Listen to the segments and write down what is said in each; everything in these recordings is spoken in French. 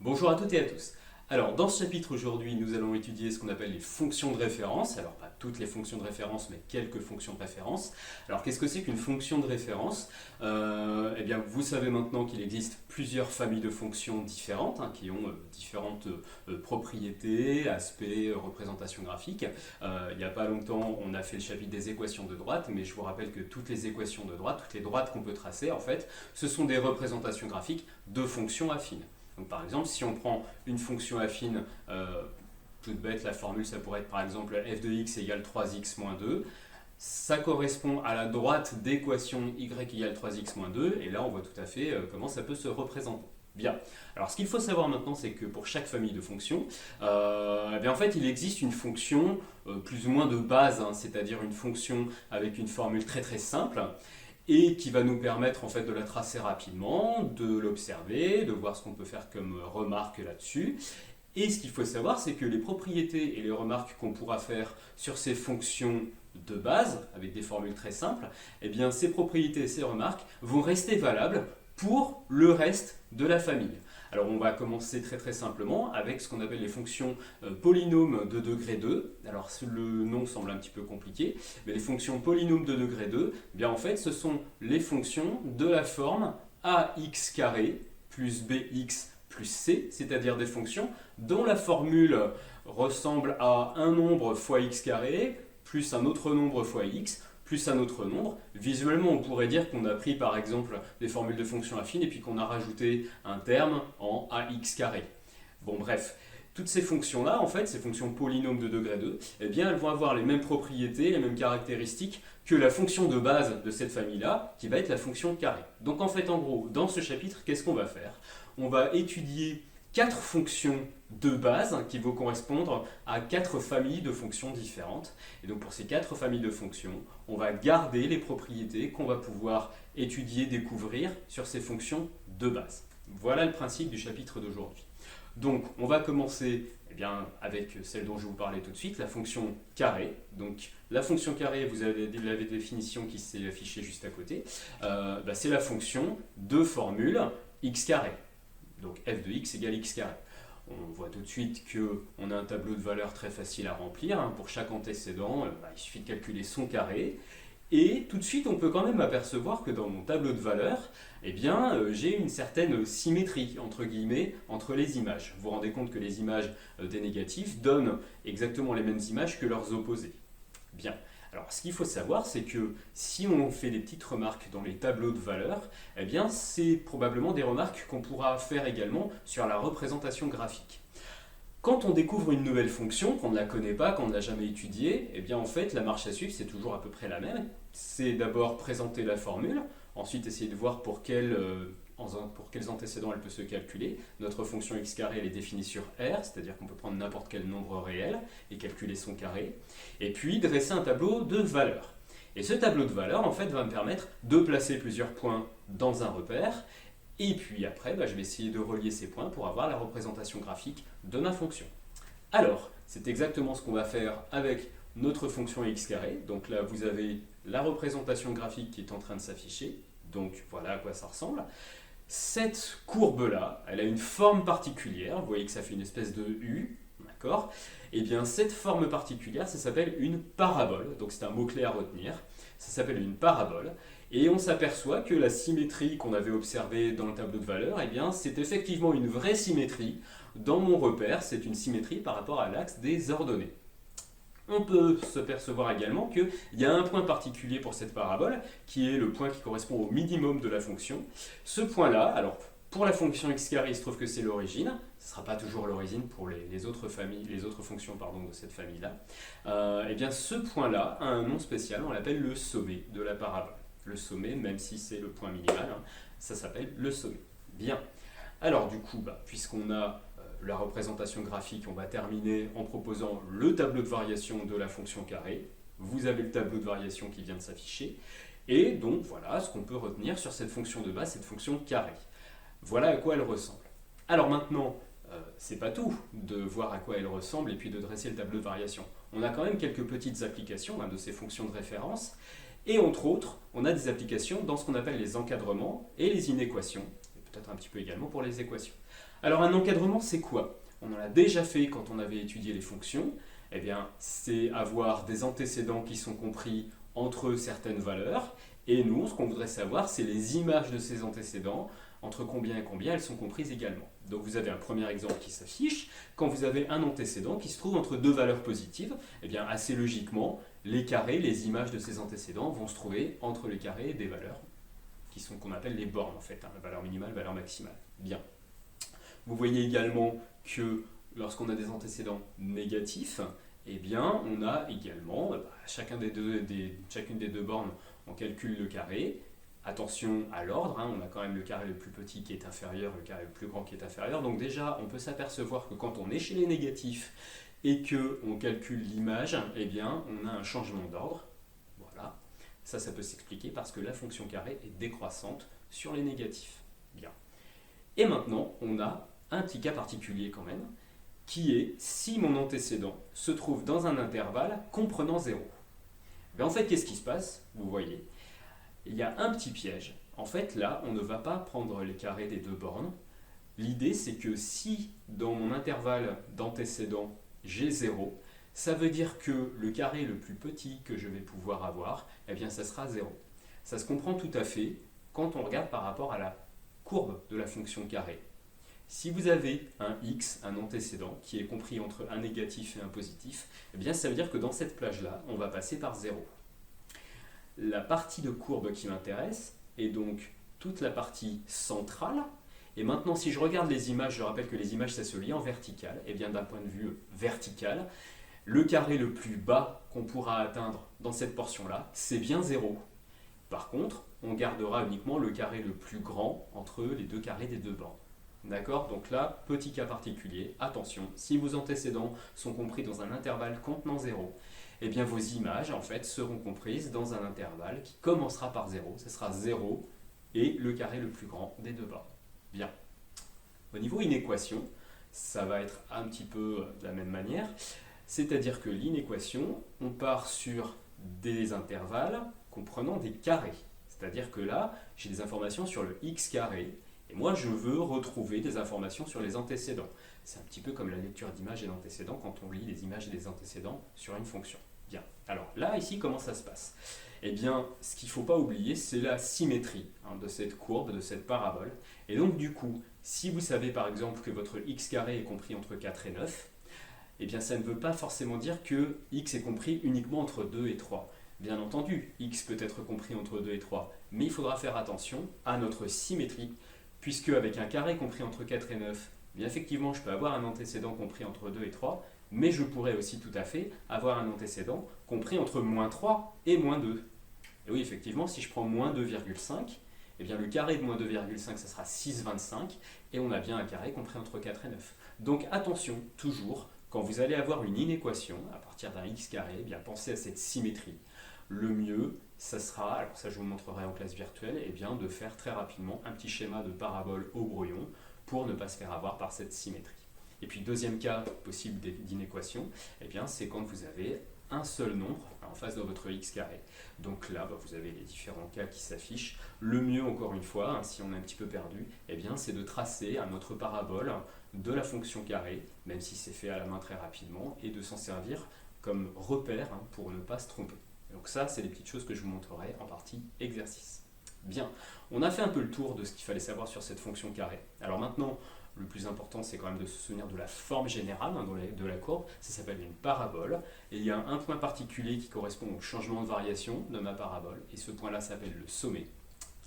Bonjour à toutes et à tous. Alors, dans ce chapitre aujourd'hui, nous allons étudier ce qu'on appelle les fonctions de référence. Alors, pas toutes les fonctions de référence, mais quelques fonctions de référence. Alors, qu'est-ce que c'est qu'une fonction de référence? Eh bien, vous savez maintenant qu'il existe plusieurs familles de fonctions différentes, qui ont différentes propriétés, aspects, représentations graphiques. Il n'y a pas longtemps, on a fait le chapitre des équations de droite, mais je vous rappelle que toutes les équations de droite, toutes les droites qu'on peut tracer, en fait, ce sont des représentations graphiques de fonctions affines. Donc, par exemple, si on prend une fonction affine, toute bête, la formule, ça pourrait être par exemple f de x égale 3x moins 2. Ça correspond à la droite d'équation y égale 3x moins 2, et là on voit tout à fait comment ça peut se représenter. Bien. Alors ce qu'il faut savoir maintenant, c'est que pour chaque famille de fonctions, eh bien, en fait il existe une fonction plus ou moins de base, c'est-à-dire une fonction avec une formule très très simple, et qui va nous permettre en fait de la tracer rapidement, de l'observer, de voir ce qu'on peut faire comme remarque là-dessus. Et ce qu'il faut savoir, c'est que les propriétés et les remarques qu'on pourra faire sur ces fonctions de base, avec des formules très simples, eh bien ces propriétés et ces remarques vont rester valables pour le reste de la famille. Alors on va commencer très très simplement avec ce qu'on appelle les fonctions polynômes de degré 2. Alors le nom semble un petit peu compliqué, mais les fonctions polynômes de degré 2, eh bien en fait ce sont les fonctions de la forme ax carré plus bx plus c, c'est-à-dire des fonctions dont la formule ressemble à un nombre fois x carré plus un autre nombre fois x plus un autre nombre. Visuellement, on pourrait dire qu'on a pris par exemple des formules de fonctions affines et puis qu'on a rajouté un terme en ax carré. Bon bref, toutes ces fonctions-là, en fait, ces fonctions polynômes de degré 2, eh bien, elles vont avoir les mêmes propriétés, les mêmes caractéristiques que la fonction de base de cette famille-là, qui va être la fonction carré. Donc en fait, en gros, dans ce chapitre, qu'est-ce qu'on va faire? On va étudier 4 fonctions de base qui vont correspondre à 4 familles de fonctions différentes. Et donc pour ces 4 familles de fonctions, on va garder les propriétés qu'on va pouvoir étudier, découvrir sur ces fonctions de base. Voilà le principe du chapitre d'aujourd'hui. Donc on va commencer avec celle dont je vous parlais tout de suite, la fonction carré. Donc la fonction carré, vous avez la définition qui s'est affichée juste à côté. C'est la fonction de formule x carré. Donc f de x égale x carré. On voit tout de suite qu'on a un tableau de valeurs très facile à remplir. Pour chaque antécédent, il suffit de calculer son carré. Et tout de suite, on peut quand même apercevoir que dans mon tableau de valeurs, j'ai une certaine symétrie, entre guillemets, entre les images. Vous vous rendez compte que les images des négatifs donnent exactement les mêmes images que leurs opposés. Bien. Alors, ce qu'il faut savoir, c'est que si on fait des petites remarques dans les tableaux de valeurs, c'est probablement des remarques qu'on pourra faire également sur la représentation graphique. Quand on découvre une nouvelle fonction, qu'on ne la connaît pas, qu'on ne l'a jamais étudiée, en fait, la marche à suivre, c'est toujours à peu près la même. C'est d'abord présenter la formule, ensuite essayer de voir pour quels antécédents elle peut se calculer. Notre fonction x carré, elle est définie sur R, c'est-à-dire qu'on peut prendre n'importe quel nombre réel et calculer son carré. Et puis, dresser un tableau de valeurs. Et ce tableau de valeurs, en fait, va me permettre de placer plusieurs points dans un repère. Et puis après, je vais essayer de relier ces points pour avoir la représentation graphique de ma fonction. Alors, c'est exactement ce qu'on va faire avec notre fonction x carré. Donc là, vous avez la représentation graphique qui est en train de s'afficher. Donc voilà à quoi ça ressemble. Cette courbe-là, elle a une forme particulière. Vous voyez que ça fait une espèce de U. D'accord ? Cette forme particulière, ça s'appelle une parabole. Donc c'est un mot-clé à retenir. Ça s'appelle une parabole. Et on s'aperçoit que la symétrie qu'on avait observée dans le tableau de valeurs, c'est effectivement une vraie symétrie. Dans mon repère, c'est une symétrie par rapport à l'axe des ordonnées. On peut se percevoir également qu'il y a un point particulier pour cette parabole, qui est le point qui correspond au minimum de la fonction. Ce point-là, alors pour la fonction x carré, il se trouve que c'est l'origine. Ce ne sera pas toujours l'origine pour les autres fonctions de cette famille-là. Ce point-là a un nom spécial, on l'appelle le sommet de la parabole. Le sommet, même si c'est le point minimal, ça s'appelle le sommet. Bien. Alors du coup, puisqu'on a la représentation graphique, on va terminer en proposant le tableau de variation de la fonction carré. Vous avez le tableau de variation qui vient de s'afficher. Et donc voilà ce qu'on peut retenir sur cette fonction de base, cette fonction carré. Voilà à quoi elle ressemble. Alors maintenant, c'est pas tout de voir à quoi elle ressemble et puis de dresser le tableau de variation. On a quand même quelques petites applications de ces fonctions de référence. Et entre autres, on a des applications dans ce qu'on appelle les encadrements et les inéquations. peut-être un petit peu également pour les équations. Alors un encadrement, c'est quoi? On en a déjà fait quand on avait étudié les fonctions. Eh bien, c'est avoir des antécédents qui sont compris entre certaines valeurs. Et nous, ce qu'on voudrait savoir, c'est les images de ces antécédents, entre combien et combien elles sont comprises également. Donc vous avez un premier exemple qui s'affiche. Quand vous avez un antécédent qui se trouve entre deux valeurs positives, eh bien, assez logiquement, les carrés, les images de ces antécédents vont se trouver entre les carrés des valeurs qui sont qu'on appelle les bornes en fait, hein, valeur minimale, valeur maximale. Bien. Vous voyez également que lorsqu'on a des antécédents négatifs, eh bien, on a également, chacune des deux bornes, on calcule le carré. Attention à l'ordre, hein, on a quand même le carré le plus petit qui est inférieur, le carré le plus grand qui est inférieur. Donc déjà, on peut s'apercevoir que quand on est chez les négatifs et qu'on calcule l'image, eh bien, on a un changement d'ordre. Voilà. Ça peut s'expliquer parce que la fonction carré est décroissante sur les négatifs. Bien. Et maintenant, on a un petit cas particulier quand même, qui est si mon antécédent se trouve dans un intervalle comprenant 0. En fait, qu'est-ce qui se passe? Vous voyez, il y a un petit piège. En fait, là, on ne va pas prendre les carrés des deux bornes. L'idée, c'est que si dans mon intervalle d'antécédent, j'ai 0, ça veut dire que le carré le plus petit que je vais pouvoir avoir, eh bien, ça sera 0. Ça se comprend tout à fait quand on regarde par rapport à la courbe de la fonction carré. Si vous avez un x, un antécédent, qui est compris entre un négatif et un positif, eh bien ça veut dire que dans cette plage-là, on va passer par 0. La partie de courbe qui m'intéresse est donc toute la partie centrale. Et maintenant, si je regarde les images, je rappelle que les images, ça se lit en vertical. Et bien d'un point de vue vertical, le carré le plus bas qu'on pourra atteindre dans cette portion-là, c'est bien 0. Par contre, on gardera uniquement le carré le plus grand entre les deux carrés des deux bornes. D'accord? Donc là, petit cas particulier, attention, si vos antécédents sont compris dans un intervalle contenant 0, eh bien vos images en fait seront comprises dans un intervalle qui commencera par 0, ce sera 0 et le carré le plus grand des deux bornes. Bien. Au niveau inéquation, ça va être un petit peu de la même manière, c'est-à-dire que l'inéquation, on part sur des intervalles comprenant des carrés. C'est-à-dire que là, j'ai des informations sur le x carré, et moi, je veux retrouver des informations sur les antécédents. C'est un petit peu comme la lecture d'images et d'antécédents quand on lit les images et les antécédents sur une fonction. Bien. Alors là, ici, comment ça se passe? Eh bien, ce qu'il ne faut pas oublier, c'est la symétrie de cette courbe, de cette parabole. Et donc, du coup, si vous savez par exemple que votre x carré est compris entre 4 et 9, eh bien, ça ne veut pas forcément dire que x est compris uniquement entre 2 et 3. Bien entendu, x peut être compris entre 2 et 3, mais il faudra faire attention à notre symétrie, puisque avec un carré compris entre 4 et 9, bien effectivement, je peux avoir un antécédent compris entre 2 et 3, mais je pourrais aussi tout à fait avoir un antécédent compris entre moins 3 et moins 2. Et oui, effectivement, si je prends moins 2,5, eh bien le carré de moins 2,5, ça sera 6,25, et on a bien un carré compris entre 4 et 9. Donc attention, toujours, quand vous allez avoir une inéquation à partir d'un x carré, eh bien pensez à cette symétrie. Le mieux, ça sera, alors ça je vous montrerai en classe virtuelle, eh bien de faire très rapidement un petit schéma de parabole au brouillon pour ne pas se faire avoir par cette symétrie. Et puis deuxième cas possible d'inéquation, eh bien c'est quand vous avez un seul nombre en face de votre x carré. Donc là, vous avez les différents cas qui s'affichent. Le mieux, encore une fois, si on est un petit peu perdu, eh bien c'est de tracer un autre parabole de la fonction carré, même si c'est fait à la main très rapidement, et de s'en servir comme repère pour ne pas se tromper. Donc ça, c'est des petites choses que je vous montrerai en partie exercice. Bien, on a fait un peu le tour de ce qu'il fallait savoir sur cette fonction carré. Alors maintenant, le plus important, c'est quand même de se souvenir de la forme générale de la courbe. Ça s'appelle une parabole. Et il y a un point particulier qui correspond au changement de variation de ma parabole. Et ce point-là s'appelle le sommet.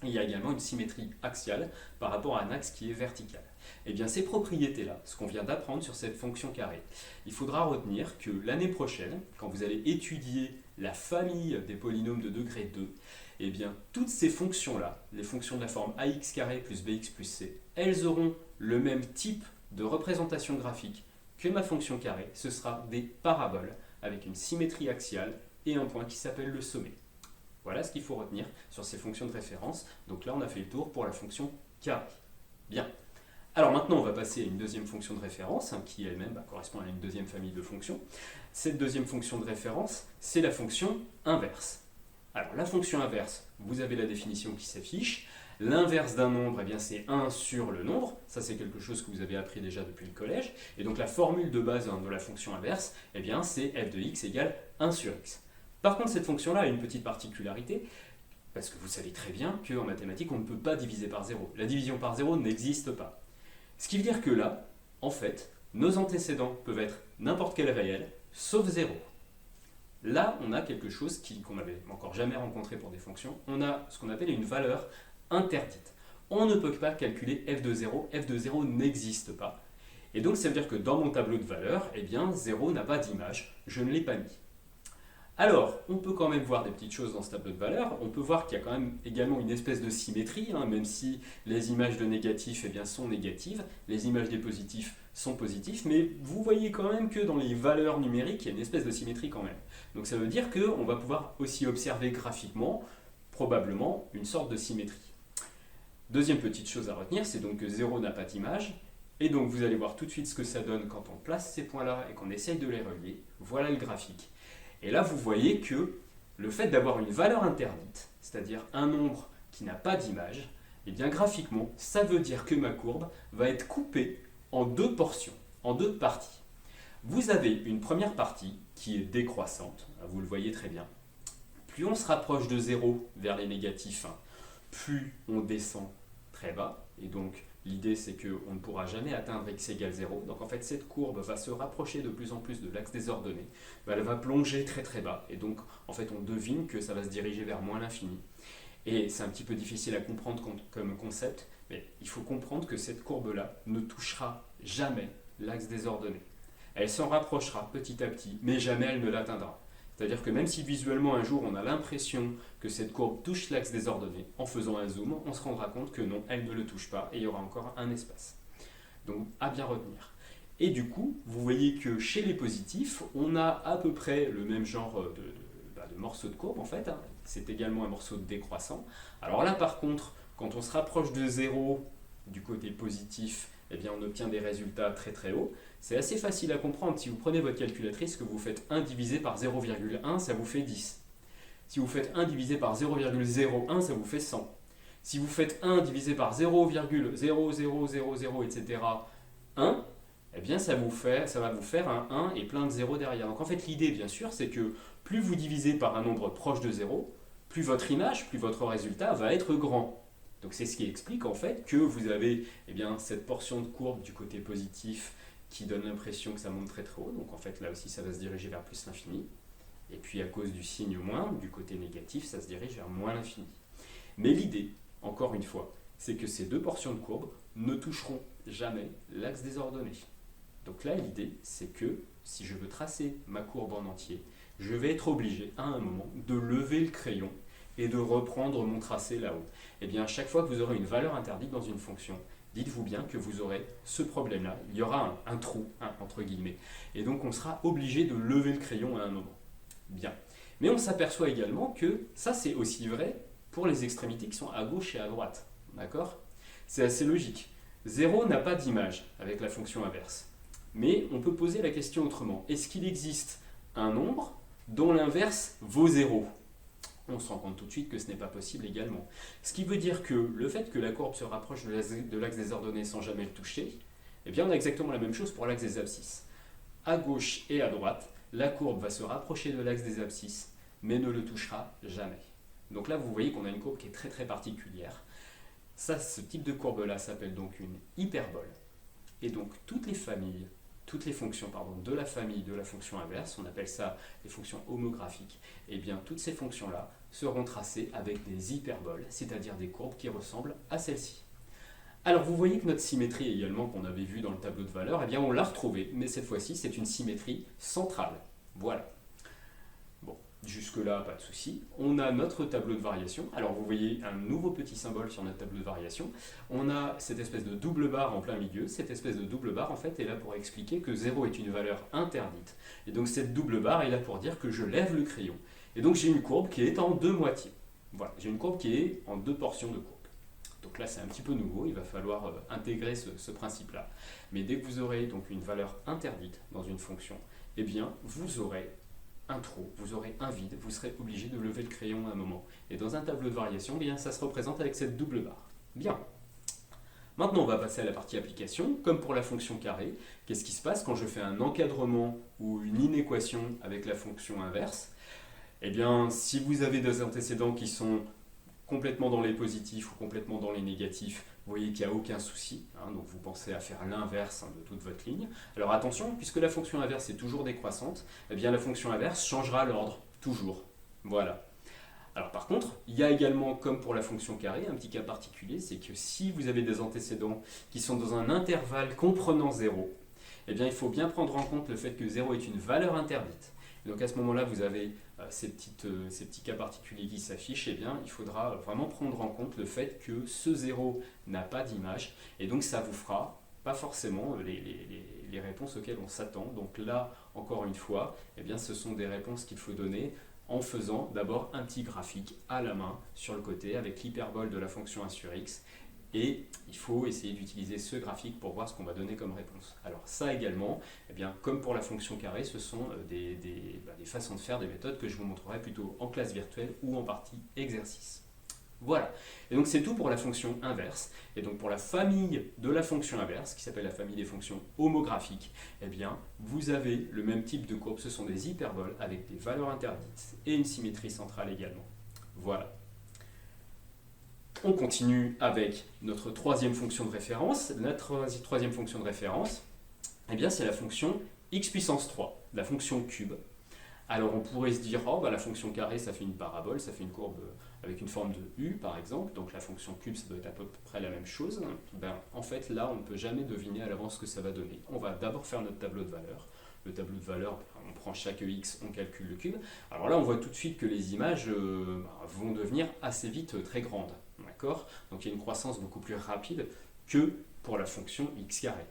Il y a également une symétrie axiale par rapport à un axe qui est vertical. Et bien ces propriétés-là, ce qu'on vient d'apprendre sur cette fonction carré, il faudra retenir que l'année prochaine, quand vous allez étudier la famille des polynômes de degré 2, eh bien toutes ces fonctions-là, les fonctions de la forme ax carré plus bx plus c, elles auront le même type de représentation graphique que ma fonction carré. Ce sera des paraboles avec une symétrie axiale et un point qui s'appelle le sommet. Voilà ce qu'il faut retenir sur ces fonctions de référence. Donc là, on a fait le tour pour la fonction carré. Bien. Alors maintenant, on va passer à une deuxième fonction de référence, qui elle-même correspond à une deuxième famille de fonctions. Cette deuxième fonction de référence, c'est la fonction inverse. Alors la fonction inverse, vous avez la définition qui s'affiche. L'inverse d'un nombre, eh bien, c'est 1 sur le nombre. Ça, c'est quelque chose que vous avez appris déjà depuis le collège. Et donc, la formule de base de la fonction inverse, eh bien, c'est f de x égale 1 sur x. Par contre, cette fonction-là a une petite particularité, parce que vous savez très bien qu'en mathématiques, on ne peut pas diviser par 0. La division par 0 n'existe pas. Ce qui veut dire que là, en fait, nos antécédents peuvent être n'importe quel réel, sauf 0. Là, on a quelque chose qu'on n'avait encore jamais rencontré pour des fonctions. On a ce qu'on appelle une valeur interdite. On ne peut pas calculer f de 0. F de 0 n'existe pas. Et donc, ça veut dire que dans mon tableau de valeurs, eh bien, 0 n'a pas d'image. Je ne l'ai pas mis. Alors, on peut quand même voir des petites choses dans ce tableau de valeurs. On peut voir qu'il y a quand même également une espèce de symétrie, même si les images de négatifs eh bien, sont négatives, les images des positifs sont positifs, mais vous voyez quand même que dans les valeurs numériques, il y a une espèce de symétrie quand même. Donc ça veut dire qu'on va pouvoir aussi observer graphiquement, probablement, une sorte de symétrie. Deuxième petite chose à retenir, c'est donc que 0 n'a pas d'image, et donc vous allez voir tout de suite ce que ça donne quand on place ces points-là et qu'on essaye de les relier. Voilà le graphique. Et là, vous voyez que le fait d'avoir une valeur interdite, c'est-à-dire un nombre qui n'a pas d'image, eh bien graphiquement, ça veut dire que ma courbe va être coupée en deux portions, en deux parties. Vous avez une première partie qui est décroissante, vous le voyez très bien. Plus on se rapproche de 0 vers les négatifs, plus on descend très bas, et donc l'idée c'est qu'on ne pourra jamais atteindre x égale 0. Donc en fait cette courbe va se rapprocher de plus en plus de l'axe des ordonnées. Elle va plonger très très bas. Et donc en fait on devine que ça va se diriger vers moins l'infini. Et c'est un petit peu difficile à comprendre comme concept, mais il faut comprendre que cette courbe-là ne touchera jamais l'axe des ordonnées. Elle s'en rapprochera petit à petit, mais jamais elle ne l'atteindra. C'est-à-dire que même si visuellement un jour on a l'impression que cette courbe touche l'axe des ordonnées, en faisant un zoom, on se rendra compte que non, elle ne le touche pas et il y aura encore un espace. Donc à bien retenir. Et du coup, vous voyez que chez les positifs, on a à peu près le même genre de morceau de courbe en fait. C'est également un morceau décroissant. Alors là par contre, quand on se rapproche de 0 du côté positif, eh bien on obtient des résultats très très hauts. C'est assez facile à comprendre. Si vous prenez votre calculatrice, que vous faites 1 divisé par 0,1, ça vous fait 10. Si vous faites 1 divisé par 0,01, ça vous fait 100. Si vous faites 1 divisé par 0,0000, etc., 1, eh bien ça va vous faire un 1 et plein de 0 derrière. Donc en fait l'idée bien sûr c'est que plus vous divisez par un nombre proche de 0, plus votre image, plus votre résultat va être grand. Donc c'est ce qui explique en fait que vous avez cette portion de courbe du côté positif qui donne l'impression que ça monte très très haut. Donc en fait là aussi ça va se diriger vers plus l'infini. Et puis à cause du signe moins, du côté négatif, ça se dirige vers moins l'infini. Mais l'idée, encore une fois, c'est que ces deux portions de courbe ne toucheront jamais l'axe des ordonnées. Donc là, l'idée, c'est que si je veux tracer ma courbe en entier, je vais être obligé à un moment de lever le crayon et de reprendre mon tracé là-haut. Et bien, à chaque fois que vous aurez une valeur interdite dans une fonction, dites-vous bien que vous aurez ce problème-là. Il y aura un trou, entre guillemets. Et donc, on sera obligé de lever le crayon à un moment. Bien. Mais on s'aperçoit également que ça, c'est aussi vrai pour les extrémités qui sont à gauche et à droite. D'accord ? C'est assez logique. 0 n'a pas d'image avec la fonction inverse. Mais on peut poser la question autrement. Est-ce qu'il existe un nombre dont l'inverse vaut 0 ? On se rend compte tout de suite que ce n'est pas possible également. Ce qui veut dire que le fait que la courbe se rapproche de l'axe des ordonnées sans jamais le toucher, eh bien on a exactement la même chose pour l'axe des abscisses. À gauche et à droite, la courbe va se rapprocher de l'axe des abscisses, mais ne le touchera jamais. Donc là, vous voyez qu'on a une courbe qui est très très particulière. Ça, ce type de courbe-là s'appelle donc une hyperbole. Et donc toutes les fonctions de la famille de la fonction inverse, on appelle ça les fonctions homographiques, et bien toutes ces fonctions-là seront tracées avec des hyperboles, c'est-à-dire des courbes qui ressemblent à celle-ci. Alors vous voyez que notre symétrie également qu'on avait vue dans le tableau de valeurs, eh bien on l'a retrouvée, mais cette fois-ci c'est une symétrie centrale. Voilà. Bon, jusque-là pas de souci. On a notre tableau de variation. Alors vous voyez un nouveau petit symbole sur notre tableau de variation. On a cette espèce de double barre en plein milieu. Cette espèce de double barre en fait est là pour expliquer que 0 est une valeur interdite. Et donc cette double barre est là pour dire que je lève le crayon. Et donc j'ai une courbe qui est en deux moitiés. Voilà, j'ai une courbe qui est en deux portions de courbe. Donc là, c'est un petit peu nouveau, il va falloir intégrer ce principe-là. Mais dès que vous aurez donc une valeur interdite dans une fonction, eh bien, vous aurez un trou, vous aurez un vide, vous serez obligé de lever le crayon à un moment. Et dans un tableau de variation, eh bien, ça se représente avec cette double barre. Bien. Maintenant, on va passer à la partie application. Comme pour la fonction carré, qu'est-ce qui se passe quand je fais un encadrement ou une inéquation avec la fonction inverse? Eh bien, si vous avez des antécédents qui sont complètement dans les positifs ou complètement dans les négatifs, vous voyez qu'il n'y a aucun souci, hein, donc vous pensez à faire l'inverse de toute votre ligne. Alors attention, puisque la fonction inverse est toujours décroissante, eh bien la fonction inverse changera l'ordre, toujours. Voilà. Alors par contre, il y a également, comme pour la fonction carré, un petit cas particulier, c'est que si vous avez des antécédents qui sont dans un intervalle comprenant 0, eh bien il faut bien prendre en compte le fait que 0 est une valeur interdite. Et donc à ce moment-là, vous avez ces petits cas particuliers qui s'affichent, eh bien il faudra vraiment prendre en compte le fait que ce 0 n'a pas d'image, et donc ça vous fera pas forcément les réponses auxquelles on s'attend. Donc là, encore une fois, eh bien, ce sont des réponses qu'il faut donner en faisant d'abord un petit graphique à la main sur le côté avec l'hyperbole de la fonction 1 sur x, et il faut essayer d'utiliser ce graphique pour voir ce qu'on va donner comme réponse. Alors ça également, eh bien, comme pour la fonction carré, ce sont des façons de faire, des méthodes que je vous montrerai plutôt en classe virtuelle ou en partie exercice. Voilà, et donc c'est tout pour la fonction inverse. Et donc pour la famille de la fonction inverse, qui s'appelle la famille des fonctions homographiques, eh bien vous avez le même type de courbe, ce sont des hyperboles avec des valeurs interdites et une symétrie centrale également. Voilà. On continue avec notre troisième fonction de référence. Notre troisième fonction de référence, eh bien c'est la fonction x puissance 3, la fonction cube. Alors on pourrait se dire, oh, bah, la fonction carré, ça fait une parabole, ça fait une courbe avec une forme de U par exemple, donc la fonction cube, ça doit être à peu près la même chose. Ben, en fait, là, on ne peut jamais deviner à l'avance ce que ça va donner. On va d'abord faire notre tableau de valeurs. Le tableau de valeurs, on prend chaque x, on calcule le cube. Alors là, on voit tout de suite que les images vont devenir assez vite très grandes. D'accord ? Donc il y a une croissance beaucoup plus rapide que pour la fonction x carré.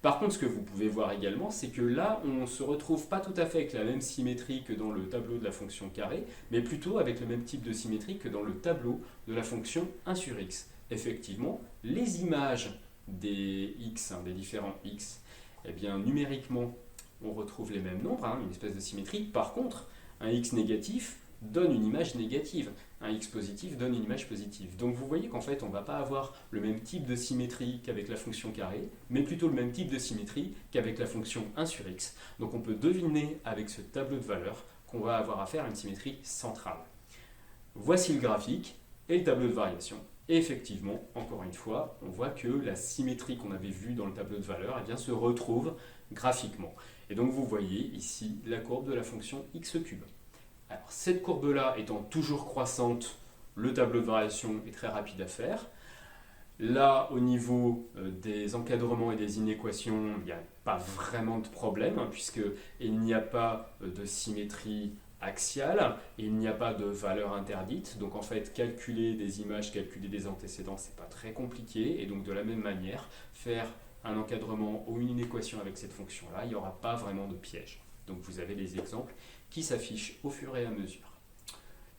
Par contre, ce que vous pouvez voir également, c'est que là, on ne se retrouve pas tout à fait avec la même symétrie que dans le tableau de la fonction carré, mais plutôt avec le même type de symétrie que dans le tableau de la fonction 1 sur x. Effectivement, les images des x, des différents x, eh bien, numériquement, on retrouve les mêmes nombres, une espèce de symétrie. Par contre, un x négatif donne une image négative. Un x positif donne une image positive. Donc vous voyez qu'en fait, on ne va pas avoir le même type de symétrie qu'avec la fonction carré, mais plutôt le même type de symétrie qu'avec la fonction 1 sur x. Donc on peut deviner avec ce tableau de valeurs qu'on va avoir affaire à une symétrie centrale. Voici le graphique et le tableau de variation. Et effectivement, encore une fois, on voit que la symétrie qu'on avait vue dans le tableau de valeurs eh bien, se retrouve graphiquement. Et donc vous voyez ici la courbe de la fonction x cube. Alors, cette courbe-là étant toujours croissante, le tableau de variation est très rapide à faire. Là, au niveau des encadrements et des inéquations, il n'y a pas vraiment de problème, puisqu'il n'y a pas de symétrie axiale, et il n'y a pas de valeur interdite. Donc en fait, calculer des images, calculer des antécédents, c'est pas très compliqué. Et donc de la même manière, faire un encadrement ou une inéquation avec cette fonction-là, il n'y aura pas vraiment de piège. Donc vous avez les exemples qui s'affichent au fur et à mesure.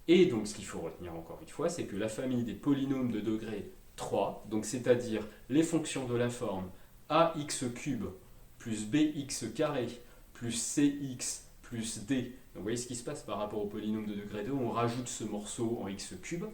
Et donc ce qu'il faut retenir encore une fois, c'est que la famille des polynômes de degré 3, donc c'est-à-dire les fonctions de la forme ax cube plus bx carré plus cx plus d, donc vous voyez ce qui se passe par rapport au polynôme de degré 2, on rajoute ce morceau en x cube,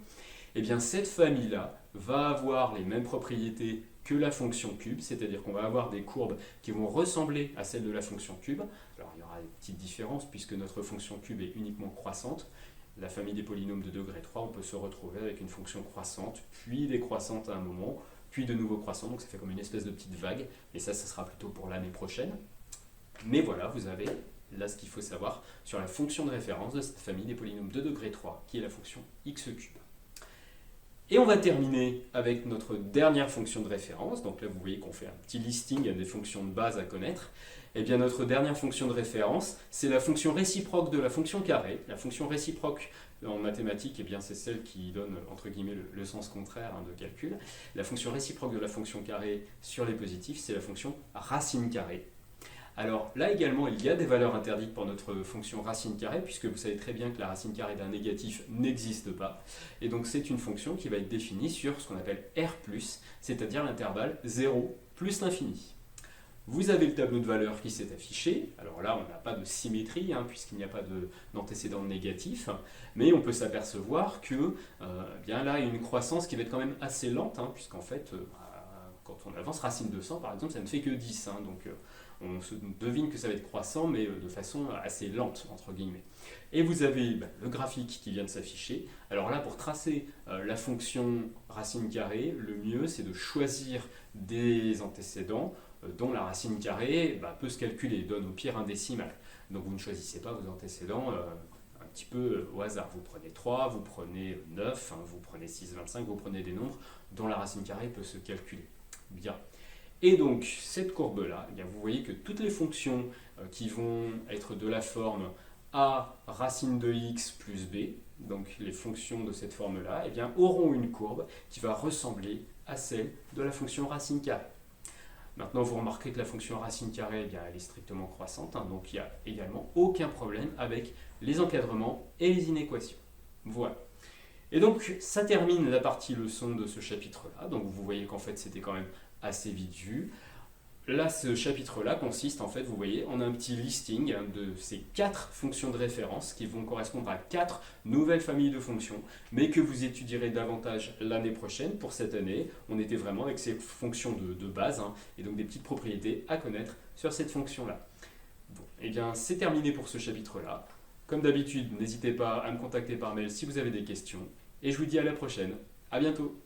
et bien cette famille-là va avoir les mêmes propriétés que la fonction cube, c'est-à-dire qu'on va avoir des courbes qui vont ressembler à celles de la fonction cube. Alors il y aura des petites différences puisque notre fonction cube est uniquement croissante. La famille des polynômes de degré 3, on peut se retrouver avec une fonction croissante, puis décroissante à un moment, puis de nouveau croissante, donc ça fait comme une espèce de petite vague, et ça sera plutôt pour l'année prochaine. Mais voilà, vous avez là ce qu'il faut savoir sur la fonction de référence de cette famille des polynômes de degré 3, qui est la fonction x cube. Et on va terminer avec notre dernière fonction de référence. Donc là, vous voyez qu'on fait un petit listing des fonctions de base à connaître. Et bien, notre dernière fonction de référence, c'est la fonction réciproque de la fonction carré. La fonction réciproque en mathématiques, eh bien, c'est celle qui donne, entre guillemets, le sens contraire de calcul. La fonction réciproque de la fonction carré sur les positifs, c'est la fonction racine carrée. Alors là également, il y a des valeurs interdites pour notre fonction racine carrée, puisque vous savez très bien que la racine carrée d'un négatif n'existe pas. Et donc c'est une fonction qui va être définie sur ce qu'on appelle R+, c'est-à-dire l'intervalle 0 plus l'infini. Vous avez le tableau de valeur qui s'est affiché. Alors là, on n'a pas de symétrie, puisqu'il n'y a pas d'antécédent négatif, mais on peut s'apercevoir que bien là, il y a une croissance qui va être quand même assez lente, puisqu'en fait, quand on avance racine de 100, par exemple, ça ne fait que 10. Donc on se devine que ça va être croissant, mais de façon assez lente, entre guillemets. Et vous avez le graphique qui vient de s'afficher. Alors là, pour tracer la fonction racine carrée, le mieux, c'est de choisir des antécédents dont la racine carrée peut se calculer, donne au pire un décimal. Donc vous ne choisissez pas vos antécédents un petit peu au hasard. Vous prenez 3, vous prenez 9, vous prenez 6, 25, vous prenez des nombres dont la racine carrée peut se calculer. Bien. Et donc, cette courbe-là, vous voyez que toutes les fonctions qui vont être de la forme a racine de x plus b, donc les fonctions de cette forme-là, auront une courbe qui va ressembler à celle de la fonction racine carrée. Maintenant, vous remarquez que la fonction racine carrée, elle est strictement croissante, donc il n'y a également aucun problème avec les encadrements et les inéquations. Voilà. Et donc, ça termine la partie leçon de ce chapitre-là. Donc, vous voyez qu'en fait, c'était quand même assez vite vu. Là, ce chapitre-là consiste, en fait, vous voyez, on a un petit listing de ces 4 fonctions de référence qui vont correspondre à 4 nouvelles familles de fonctions, mais que vous étudierez davantage l'année prochaine. Pour cette année, on était vraiment avec ces fonctions de base, et donc des petites propriétés à connaître sur cette fonction-là. Bon, et bien, c'est terminé pour ce chapitre-là. Comme d'habitude, n'hésitez pas à me contacter par mail si vous avez des questions, et je vous dis à la prochaine. À bientôt.